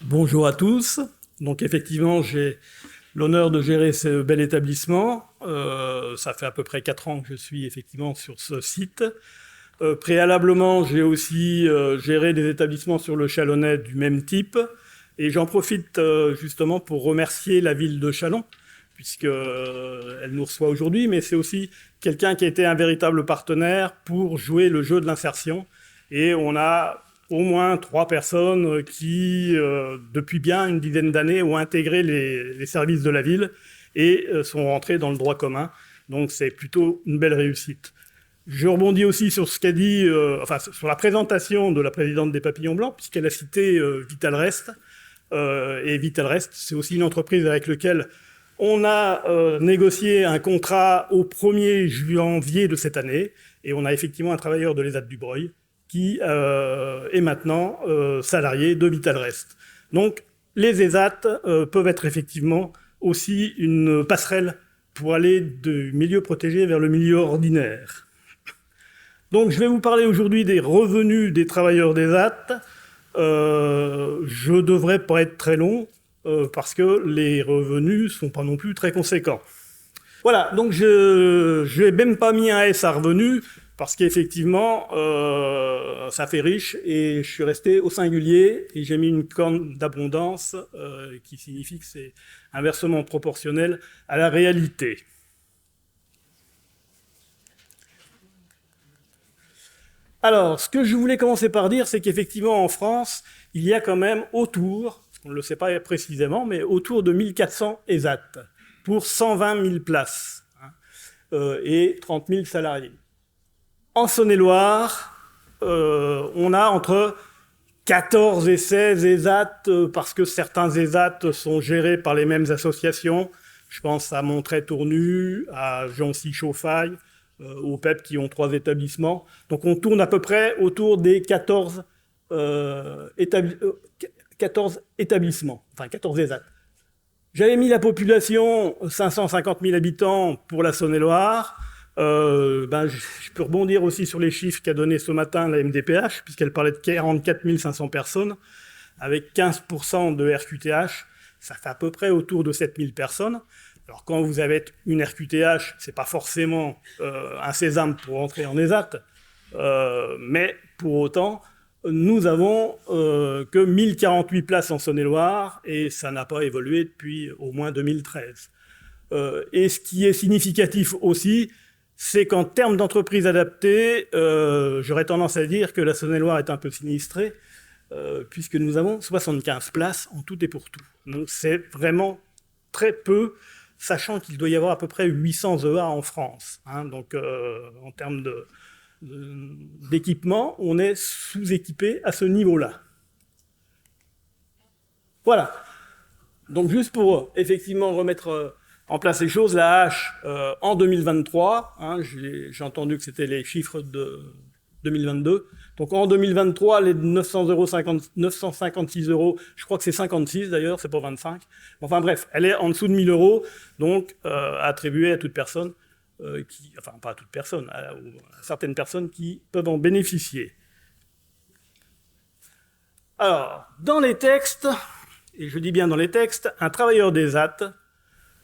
Bonjour à tous. Donc effectivement, j'ai l'honneur de gérer ce bel établissement. Ça fait à peu près 4 ans que je suis effectivement sur ce site. Préalablement, j'ai aussi géré des établissements sur le Chalonnais du même type. Et j'en profite justement pour remercier la ville de Châlons, puisqu'elle nous reçoit aujourd'hui, mais c'est aussi quelqu'un qui a été un véritable partenaire pour jouer le jeu de l'insertion. Et on a au moins 3 personnes qui, depuis bien une dizaine d'années, ont intégré les services de la ville et sont rentrées dans le droit commun. Donc c'est plutôt une belle réussite. Je rebondis aussi sur ce qu'a dit, sur la présentation de la présidente des Papillons Blancs, puisqu'elle a cité Vitalrest. Et Vitalrest, c'est aussi une entreprise avec laquelle on a négocié un contrat au 1er janvier de cette année, et on a effectivement un travailleur de l'ESAT du Breuil qui est maintenant salarié de Vitalrest. Donc les ESAT peuvent être effectivement aussi une passerelle pour aller du milieu protégé vers le milieu ordinaire. Donc je vais vous parler aujourd'hui des revenus des travailleurs d'ESAT. Je devrais pas être très long parce que les revenus sont pas non plus très conséquents. Voilà, donc je n'ai même pas mis un S à revenus parce qu'effectivement ça fait riche et je suis resté au singulier et j'ai mis une corne d'abondance qui signifie que c'est inversement proportionnel à la réalité. Alors, ce que je voulais commencer par dire, c'est qu'effectivement, en France, il y a quand même autour, on ne le sait pas précisément, mais autour de 1400 ESAT pour 120 000 places et 30 000 salariés. En Saône-et-Loire, on a entre 14 et 16 ESAT parce que certains ESAT sont gérés par les mêmes associations. Je pense à Montreuil-Tournu, à Jancy-Chauffaille, au PEP qui ont 3 établissements. Donc on tourne à peu près autour des 14 établissements, enfin 14 ESAT. J'avais mis la population 550 000 habitants pour la Saône-et-Loire. Je peux rebondir aussi sur les chiffres qu'a donné ce matin la MDPH, puisqu'elle parlait de 44 500 personnes, avec 15% de RQTH, ça fait à peu près autour de 7 000 personnes. Alors quand vous avez une RQTH, c'est pas forcément un sésame pour entrer en ESAT, mais pour autant, nous avons que 1048 places en Saône-et-Loire et ça n'a pas évolué depuis au moins 2013. Et ce qui est significatif aussi, c'est qu'en termes d'entreprises adaptées, j'aurais tendance à dire que la Saône-et-Loire est un peu sinistrée, puisque nous avons 75 places en tout et pour tout. Donc c'est vraiment très peu, sachant qu'il doit y avoir à peu près 800 EA en France. Donc en termes d'équipement, on est sous-équipé à ce niveau-là. Voilà. Donc juste pour effectivement remettre en place les choses, la hache en 2023, j'ai entendu que c'était les chiffres de 2022. Donc en 2023, les 956 euros, je crois que c'est 56 d'ailleurs, c'est pas 25. Enfin bref, elle est en dessous de 1000 euros, donc attribuée à toute personne, enfin pas à toute personne, à certaines personnes qui peuvent en bénéficier. Alors, dans les textes, et je dis bien dans les textes, un travailleur d'ESAT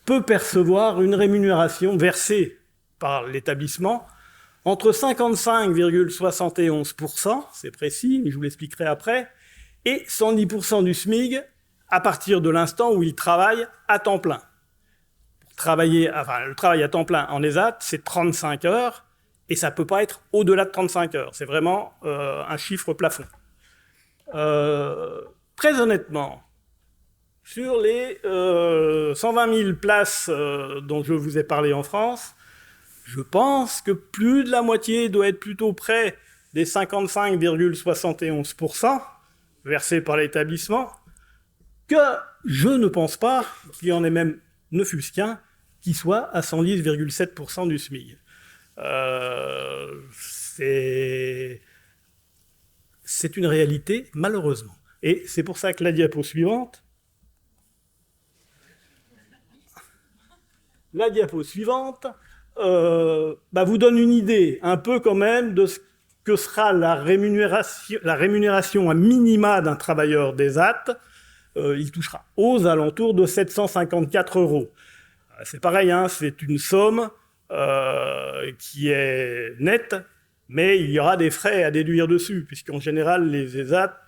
peut percevoir une rémunération versée par l'établissement entre 55,71%, c'est précis, mais je vous l'expliquerai après, et 110% du SMIC à partir de l'instant où il travaille à temps plein. Le travail à temps plein en ESAT, c'est 35 heures, et ça ne peut pas être au-delà de 35 heures. C'est vraiment un chiffre plafond. Très honnêtement, sur les 120 000 places dont je vous ai parlé en France, je pense que plus de la moitié doit être plutôt près des 55,71% versés par l'établissement, que je ne pense pas qu'il y en ait même, ne fût-ce qu'un, qui soit à 110,7% du SMIC. C'est une réalité, malheureusement. Et c'est pour ça que la diapo suivante vous donne une idée un peu quand même de ce que sera la rémunération à minima d'un travailleur d'ESAT il touchera aux alentours de 754 €. C'est pareil, hein, c'est une somme qui est nette, mais il y aura des frais à déduire dessus, puisqu'en général, les ESAT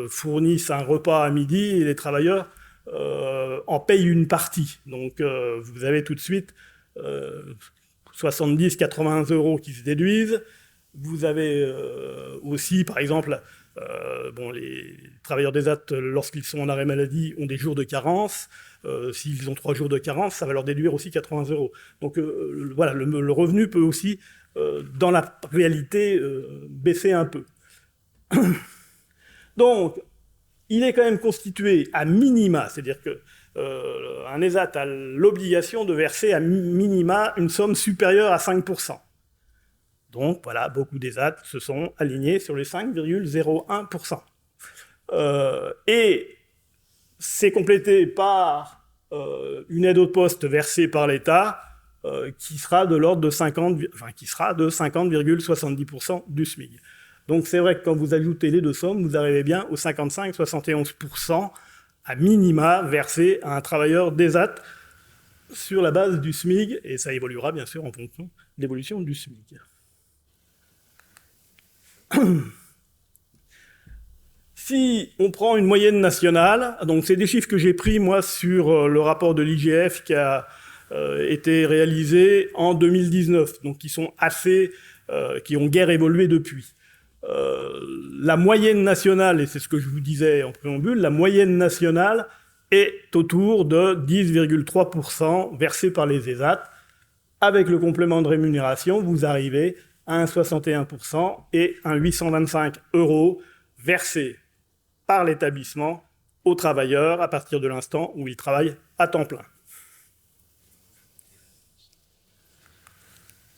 fournissent un repas à midi et les travailleurs en payent une partie. Donc vous avez tout de suite 70-80 € qui se déduisent. Vous avez aussi, par exemple, les travailleurs d'ESAT, lorsqu'ils sont en arrêt maladie, ont des jours de carence. S'ils ont 3 jours de carence, ça va leur déduire aussi 80 €. Donc voilà, le revenu peut aussi, dans la réalité, baisser un peu. Donc, il est quand même constitué à minima, c'est-à-dire que un ESAT a l'obligation de verser à minima une somme supérieure à 5%. Donc voilà, beaucoup d'ESAT se sont alignés sur les 5,01%. Et c'est complété par une aide au poste versée par l'État qui sera de l'ordre de 50,70% du SMIC. Donc c'est vrai que quand vous ajoutez les deux sommes, vous arrivez bien aux 55,71% à minima versés à un travailleur d'ESAT sur la base du SMIC, et ça évoluera bien sûr en fonction de l'évolution du SMIC. Si on prend une moyenne nationale, donc c'est des chiffres que j'ai pris moi sur le rapport de l'IGF qui a été réalisé en 2019, donc qui sont qui ont guère évolué depuis. La moyenne nationale, et c'est ce que je vous disais en préambule, la moyenne nationale est autour de 10,3% versés par les ESAT. Avec le complément de rémunération, vous arrivez à un 61% et un 825 € versés par l'établissement aux travailleurs à partir de l'instant où ils travaillent à temps plein.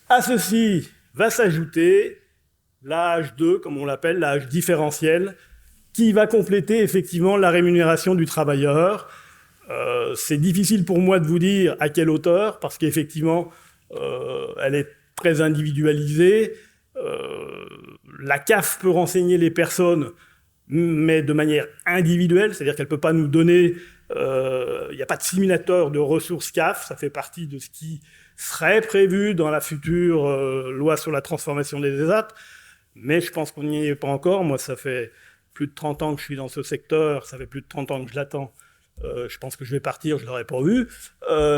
À ceci va s'ajouter l'AH2, comme on l'appelle, l'AH différentiel, qui va compléter effectivement la rémunération du travailleur. C'est difficile pour moi de vous dire à quelle hauteur, parce qu'effectivement, elle est très individualisée. La CAF peut renseigner les personnes, mais de manière individuelle, c'est-à-dire qu'elle ne peut pas nous donner... Il n'y a pas de simulateur de ressources CAF, ça fait partie de ce qui serait prévu dans la future loi sur la transformation des ESAT, mais je pense qu'on n'y est pas encore. Moi, ça fait plus de 30 ans que je suis dans ce secteur, ça fait plus de 30 ans que je l'attends. Je pense que je vais partir, je ne l'aurai pas vu.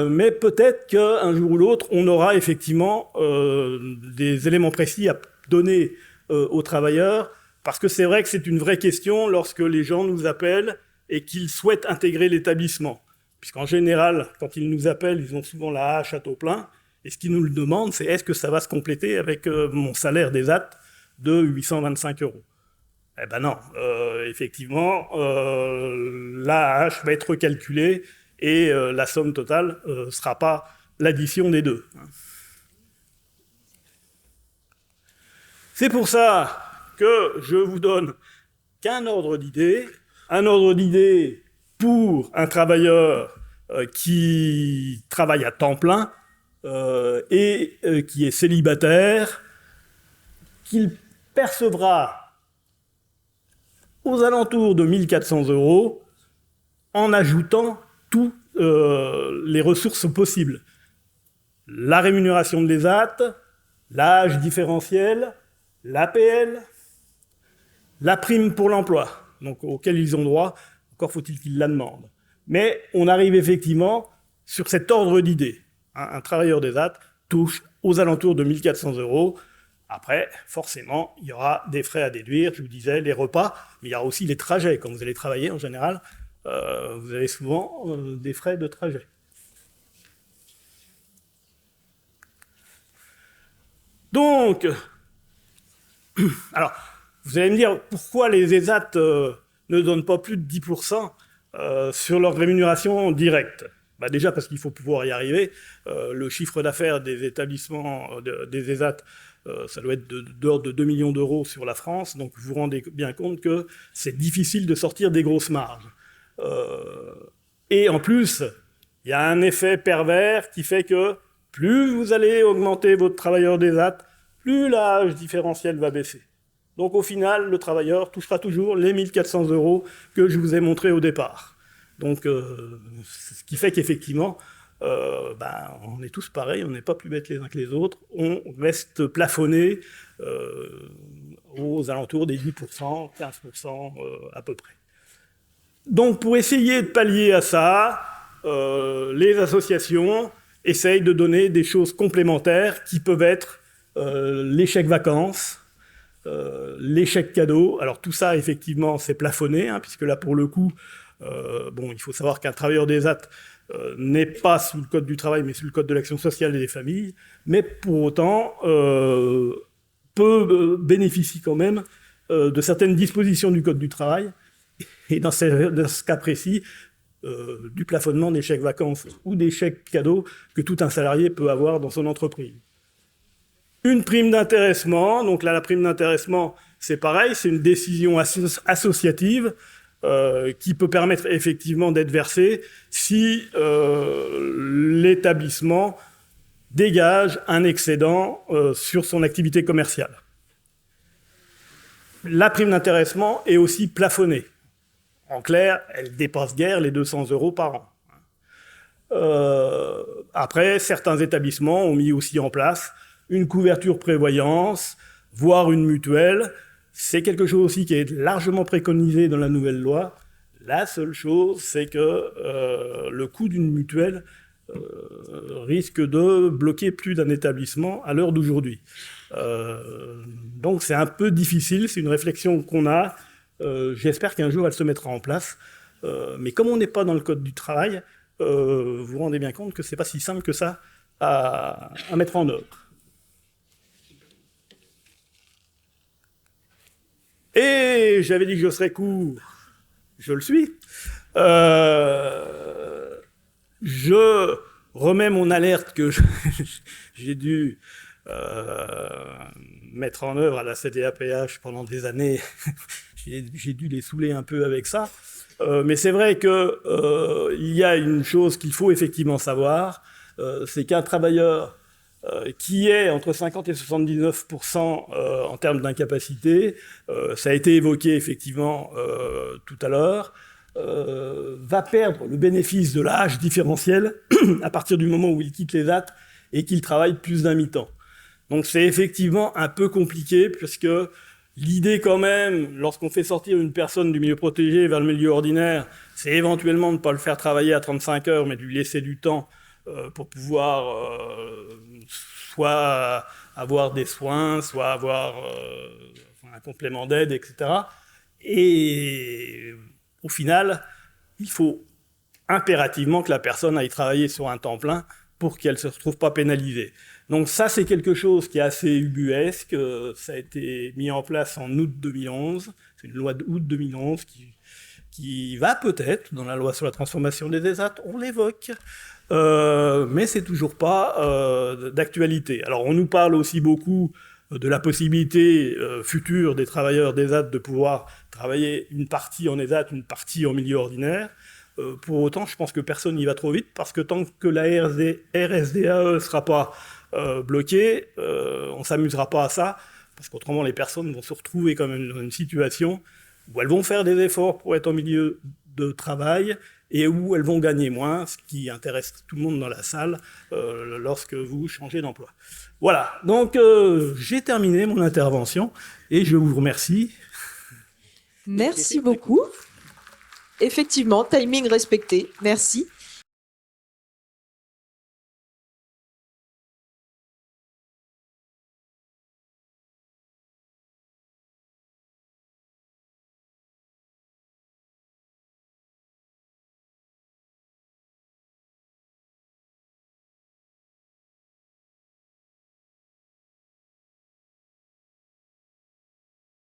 Mais peut-être qu'un jour ou l'autre, on aura effectivement des éléments précis à donner aux travailleurs, parce que c'est vrai que c'est une vraie question lorsque les gens nous appellent et qu'ils souhaitent intégrer l'établissement. Puisqu'en général, quand ils nous appellent, ils ont souvent la hache à taux plein, et ce qu'ils nous le demandent, c'est est-ce que ça va se compléter avec mon salaire d'ESAT de 825 €. Eh ben non, effectivement, l'AAH va être calculée et la somme totale ne sera pas l'addition des deux. C'est pour ça que je vous donne qu'un ordre d'idée, pour un travailleur qui travaille à temps plein et qui est célibataire, qu'il percevra aux alentours de 1 400 € en ajoutant toutes les ressources possibles. La rémunération de l'ESAT, l'âge différentiel, l'APL, la prime pour l'emploi, donc auquel ils ont droit, encore faut-il qu'ils la demandent. Mais on arrive effectivement sur cet ordre d'idée. Un travailleur d'ESAT touche aux alentours de 1 400 €. Après, forcément, il y aura des frais à déduire, je vous disais, les repas, mais il y aura aussi les trajets. Quand vous allez travailler, en général, vous avez souvent des frais de trajet. Donc, alors, vous allez me dire, pourquoi les ESAT ne donnent pas plus de 10% sur leur rémunération directe ? Déjà parce qu'il faut pouvoir y arriver. Le chiffre d'affaires des établissements, des ESAT, ça doit être d'ordre de 2 millions d'euros sur la France, donc vous vous rendez bien compte que c'est difficile de sortir des grosses marges. Et en plus, il y a un effet pervers qui fait que plus vous allez augmenter votre travailleur d'ESAT, plus l'âge différentiel va baisser. Donc au final, le travailleur touchera toujours les 1 400 € que je vous ai montrés au départ. Donc ce qui fait qu'effectivement, on est tous pareils, on n'est pas plus bêtes les uns que les autres, on reste plafonné aux alentours des 10%, 15% à peu près. Donc pour essayer de pallier à ça, les associations essayent de donner des choses complémentaires qui peuvent être les chèques vacances, les chèques cadeaux. Alors tout ça, effectivement, c'est plafonné, puisque là, pour le coup, il faut savoir qu'un travailleur d'ESAT n'est pas sous le Code du travail, mais sous le Code de l'action sociale et des familles, mais pour autant bénéficie quand même de certaines dispositions du Code du travail, et dans ce cas précis, du plafonnement des chèques vacances ou des chèques cadeaux que tout un salarié peut avoir dans son entreprise. Une prime d'intéressement, donc là la prime d'intéressement c'est pareil, c'est une décision associative qui peut permettre effectivement d'être versée si l'établissement dégage un excédent sur son activité commerciale. La prime d'intéressement est aussi plafonnée. En clair, elle dépasse guère les 200 € par an. Après, certains établissements ont mis aussi en place une couverture prévoyance, voire une mutuelle. C'est quelque chose aussi qui est largement préconisé dans la nouvelle loi. La seule chose, c'est que le coût d'une mutuelle risque de bloquer plus d'un établissement à l'heure d'aujourd'hui. Donc c'est un peu difficile, c'est une réflexion qu'on a. J'espère qu'un jour elle se mettra en place. Mais comme on n'est pas dans le Code du travail, vous vous rendez bien compte que c'est pas si simple que ça à mettre en œuvre. Et j'avais dit que je serais court, je le suis. Je remets mon alerte que j'ai dû mettre en œuvre à la CDAPH pendant des années. J'ai dû les saouler un peu avec ça. Mais c'est vrai qu'il y a une chose qu'il faut effectivement savoir, c'est qu'un travailleur qui est entre 50 et 79% en termes d'incapacité, ça a été évoqué effectivement tout à l'heure, va perdre le bénéfice de l'âge différentiel à partir du moment où il quitte les AT et qu'il travaille plus d'un mi-temps. Donc c'est effectivement un peu compliqué, puisque l'idée quand même, lorsqu'on fait sortir une personne du milieu protégé vers le milieu ordinaire, c'est éventuellement de ne pas le faire travailler à 35 heures, mais de lui laisser du temps pour pouvoir soit avoir des soins, soit avoir un complément d'aide, etc. Et au final, il faut impérativement que la personne aille travailler sur un temps plein pour qu'elle ne se retrouve pas pénalisée. Donc ça, c'est quelque chose qui est assez ubuesque. Ça a été mis en place en août 2011. C'est une loi d'août 2011 qui va peut-être, dans la loi sur la transformation des ESAT, on l'évoque, mais c'est toujours pas d'actualité. Alors on nous parle aussi beaucoup de la possibilité future des travailleurs d'ESAT de pouvoir travailler une partie en ESAT, une partie en milieu ordinaire. Pour autant, je pense que personne n'y va trop vite, parce que tant que la RSDAE ne sera pas bloquée, on ne s'amusera pas à ça, parce qu'autrement les personnes vont se retrouver quand même dans une situation où elles vont faire des efforts pour être en milieu de travail et où elles vont gagner moins, ce qui intéresse tout le monde dans la salle lorsque vous changez d'emploi. Voilà, donc j'ai terminé mon intervention et je vous remercie. Merci beaucoup. Effectivement, timing respecté. Merci.